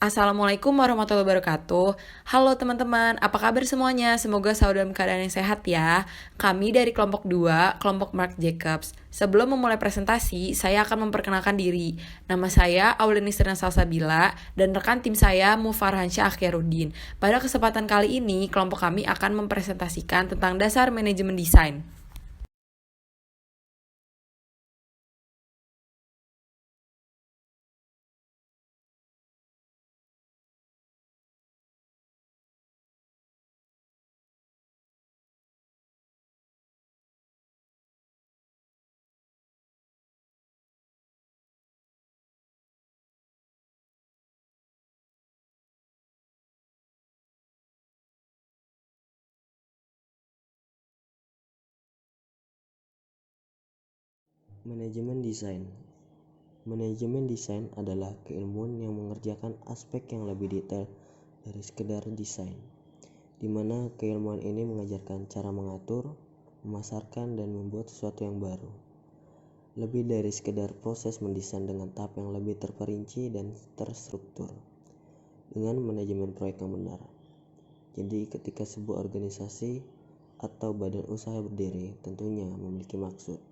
Assalamualaikum warahmatullahi wabarakatuh. Halo teman-teman, apa kabar semuanya? Semoga selalu dalam keadaan yang sehat ya. Kami dari kelompok 2, kelompok Mark Jacobs. Sebelum memulai presentasi, saya akan memperkenalkan diri. Nama saya Auliani Sirna Salsabila dan rekan tim saya Mufarhansyah Akhirudin. Pada kesempatan kali ini, kelompok kami akan mempresentasikan tentang dasar manajemen desain. Manajemen desain. Manajemen desain adalah keilmuan yang mengerjakan aspek yang lebih detail dari sekedar desain, di mana keilmuan ini mengajarkan cara mengatur, memasarkan, dan membuat sesuatu yang baru. Lebih dari sekedar proses mendesain dengan tahap yang lebih terperinci dan terstruktur, dengan manajemen proyek yang benar. Jadi ketika sebuah organisasi atau badan usaha berdiri, tentunya memiliki maksud.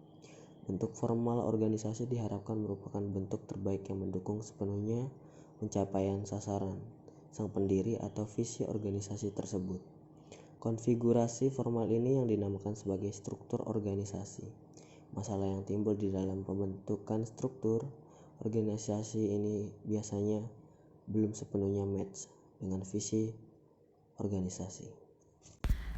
Bentuk formal organisasi diharapkan merupakan bentuk terbaik yang mendukung sepenuhnya pencapaian sasaran sang pendiri atau visi organisasi tersebut. Konfigurasi formal ini yang dinamakan sebagai struktur organisasi. Masalah yang timbul di dalam pembentukan struktur organisasi ini biasanya belum sepenuhnya match dengan visi organisasi.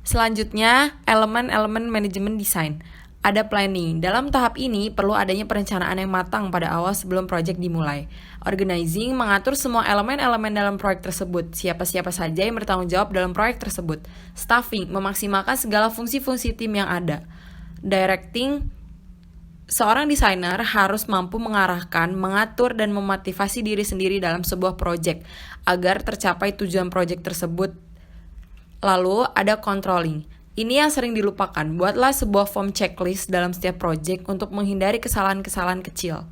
Selanjutnya, elemen-elemen manajemen desain. Ada planning. Dalam tahap ini perlu adanya perencanaan yang matang pada awal sebelum proyek dimulai. Organizing mengatur semua elemen-elemen dalam proyek tersebut, siapa-siapa saja yang bertanggung jawab dalam proyek tersebut. Staffing memaksimalkan segala fungsi-fungsi tim yang ada. Directing, seorang desainer harus mampu mengarahkan, mengatur, dan memotivasi diri sendiri dalam sebuah proyek agar tercapai tujuan proyek tersebut. Lalu ada controlling. Ini yang sering dilupakan. Buatlah sebuah form checklist dalam setiap project untuk menghindari kesalahan-kesalahan kecil.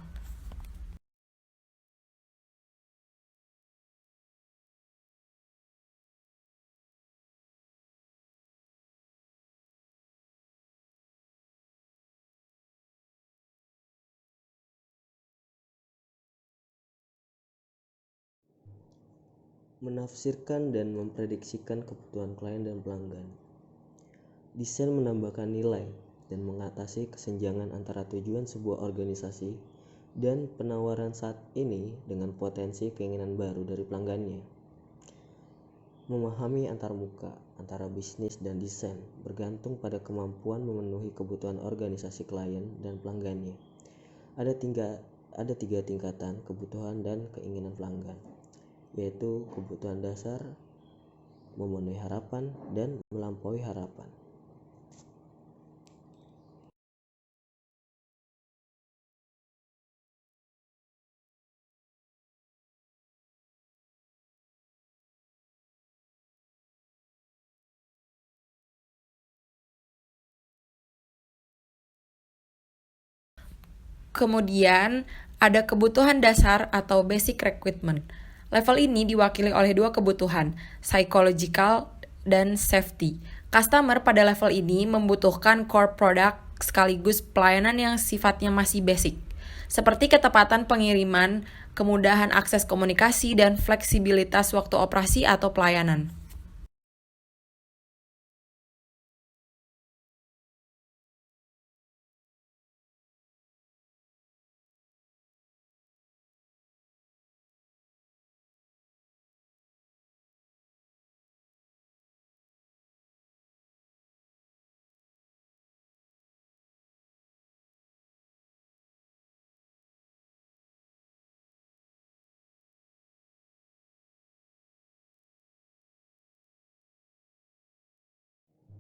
Menafsirkan dan memprediksikan kebutuhan klien dan pelanggan. Desain menambahkan nilai dan mengatasi kesenjangan antara tujuan sebuah organisasi dan penawaran saat ini dengan potensi keinginan baru dari pelanggannya. Memahami antarmuka antara bisnis dan desain bergantung pada kemampuan memenuhi kebutuhan organisasi klien dan pelanggannya. Ada tiga tingkatan kebutuhan dan keinginan pelanggan, yaitu kebutuhan dasar, memenuhi harapan, dan melampaui harapan. Kemudian ada kebutuhan dasar atau basic requirement. Level ini diwakili oleh dua kebutuhan, psychological dan safety. Customer pada level ini membutuhkan core product sekaligus pelayanan yang sifatnya masih basic, seperti ketepatan pengiriman, kemudahan akses komunikasi, dan fleksibilitas waktu operasi atau pelayanan.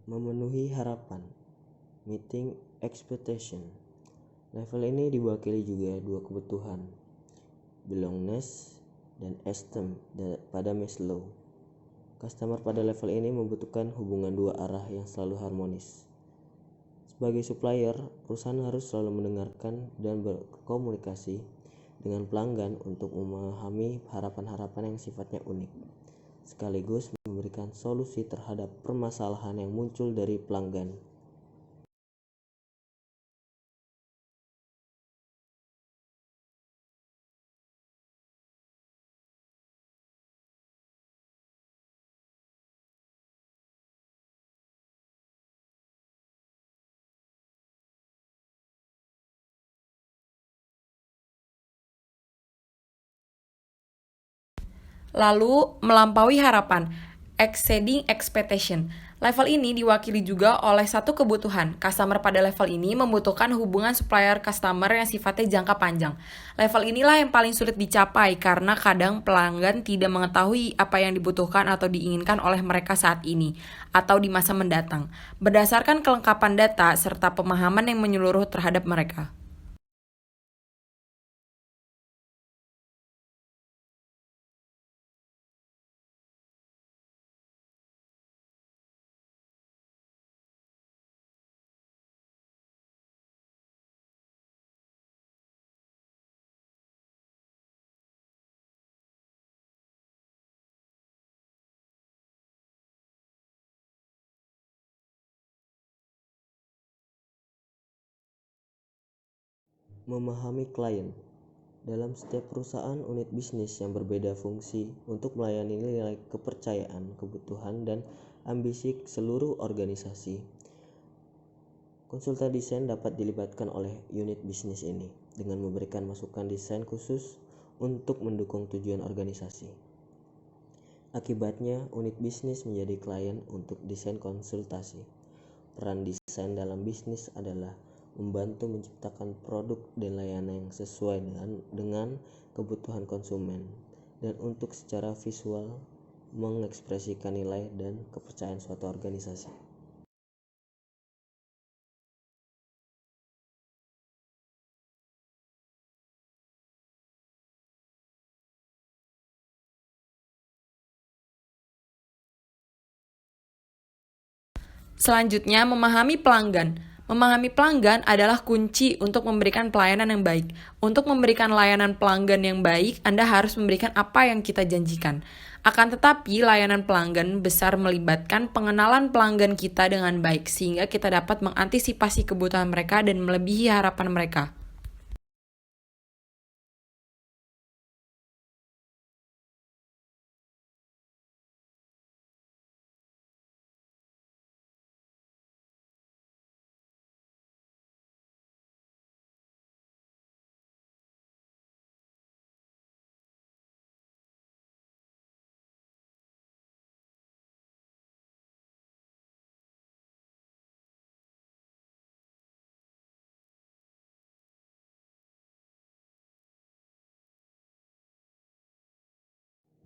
Memenuhi harapan, meeting expectation. Level ini diwakili juga dua kebutuhan, belongingness dan esteem pada Maslow. Customer pada level ini membutuhkan hubungan dua arah yang selalu harmonis. Sebagai supplier, perusahaan harus selalu mendengarkan dan berkomunikasi dengan pelanggan untuk memahami harapan-harapan yang sifatnya unik, sekaligus memberikan solusi terhadap permasalahan yang muncul dari pelanggan. Lalu, melampaui harapan, exceeding expectation. Level ini diwakili juga oleh satu kebutuhan. Customer pada level ini membutuhkan hubungan supplier-customer yang sifatnya jangka panjang. Level inilah yang paling sulit dicapai karena kadang pelanggan tidak mengetahui apa yang dibutuhkan atau diinginkan oleh mereka saat ini atau di masa mendatang, berdasarkan kelengkapan data serta pemahaman yang menyeluruh terhadap mereka. Memahami klien. Dalam setiap perusahaan unit bisnis yang berbeda fungsi untuk melayani nilai kepercayaan, kebutuhan, dan ambisi seluruh organisasi. Konsultan desain dapat dilibatkan oleh unit bisnis ini dengan memberikan masukan desain khusus untuk mendukung tujuan organisasi. Akibatnya, unit bisnis menjadi klien untuk desain konsultasi. Peran desain dalam bisnis adalah membantu menciptakan produk dan layanan yang sesuai dengan kebutuhan konsumen dan untuk secara visual mengekspresikan nilai dan kepercayaan suatu organisasi. Selanjutnya, memahami pelanggan. Memahami pelanggan adalah kunci untuk memberikan pelayanan yang baik. Untuk memberikan layanan pelanggan yang baik, Anda harus memberikan apa yang kita janjikan. Akan tetapi, layanan pelanggan besar melibatkan pengenalan pelanggan kita dengan baik, sehingga kita dapat mengantisipasi kebutuhan mereka dan melebihi harapan mereka.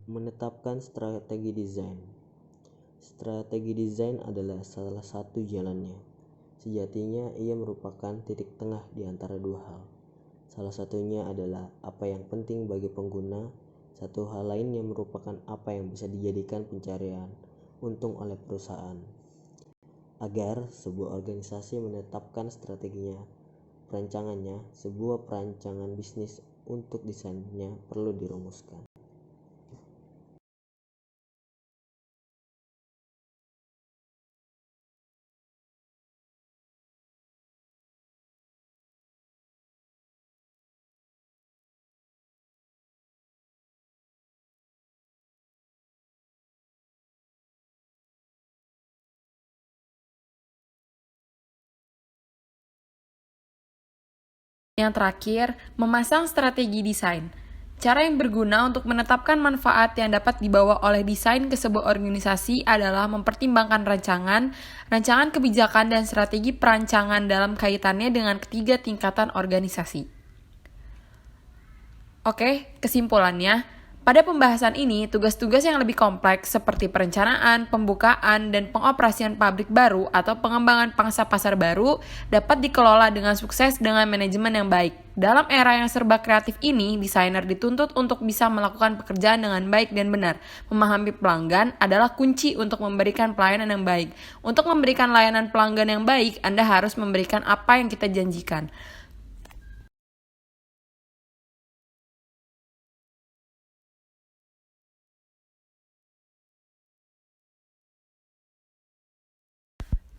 Menetapkan strategi desain. Strategi desain adalah salah satu jalannya. Sejatinya ia merupakan titik tengah di antara dua hal. Salah satunya adalah apa yang penting bagi pengguna, satu hal lainnya merupakan apa yang bisa dijadikan pencarian untung oleh perusahaan. Agar sebuah organisasi menetapkan strateginya, perancangannya, sebuah perancangan bisnis untuk desainnya perlu dirumuskan. Yang terakhir, memasang strategi desain. Cara yang berguna untuk menetapkan manfaat yang dapat dibawa oleh desain ke sebuah organisasi adalah mempertimbangkan rancangan kebijakan dan strategi perancangan dalam kaitannya dengan ketiga tingkatan organisasi. Oke, kesimpulannya, pada pembahasan ini, tugas-tugas yang lebih kompleks seperti perencanaan, pembukaan, dan pengoperasian pabrik baru atau pengembangan pangsa pasar baru dapat dikelola dengan sukses dengan manajemen yang baik. Dalam era yang serba kreatif ini, desainer dituntut untuk bisa melakukan pekerjaan dengan baik dan benar. Memahami pelanggan adalah kunci untuk memberikan pelayanan yang baik. Untuk memberikan layanan pelanggan yang baik, Anda harus memberikan apa yang kita janjikan.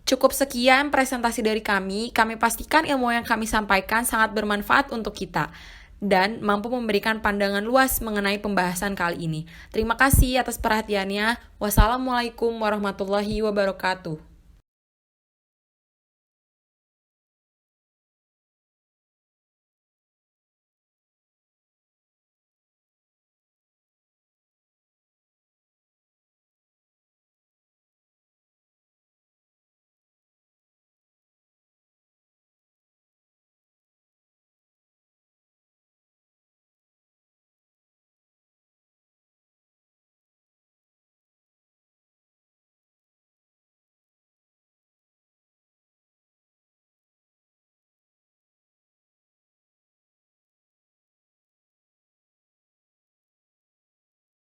Cukup sekian presentasi dari kami. Kami pastikan ilmu yang kami sampaikan sangat bermanfaat untuk kita dan mampu memberikan pandangan luas mengenai pembahasan kali ini. Terima kasih atas perhatiannya. Wassalamualaikum warahmatullahi wabarakatuh.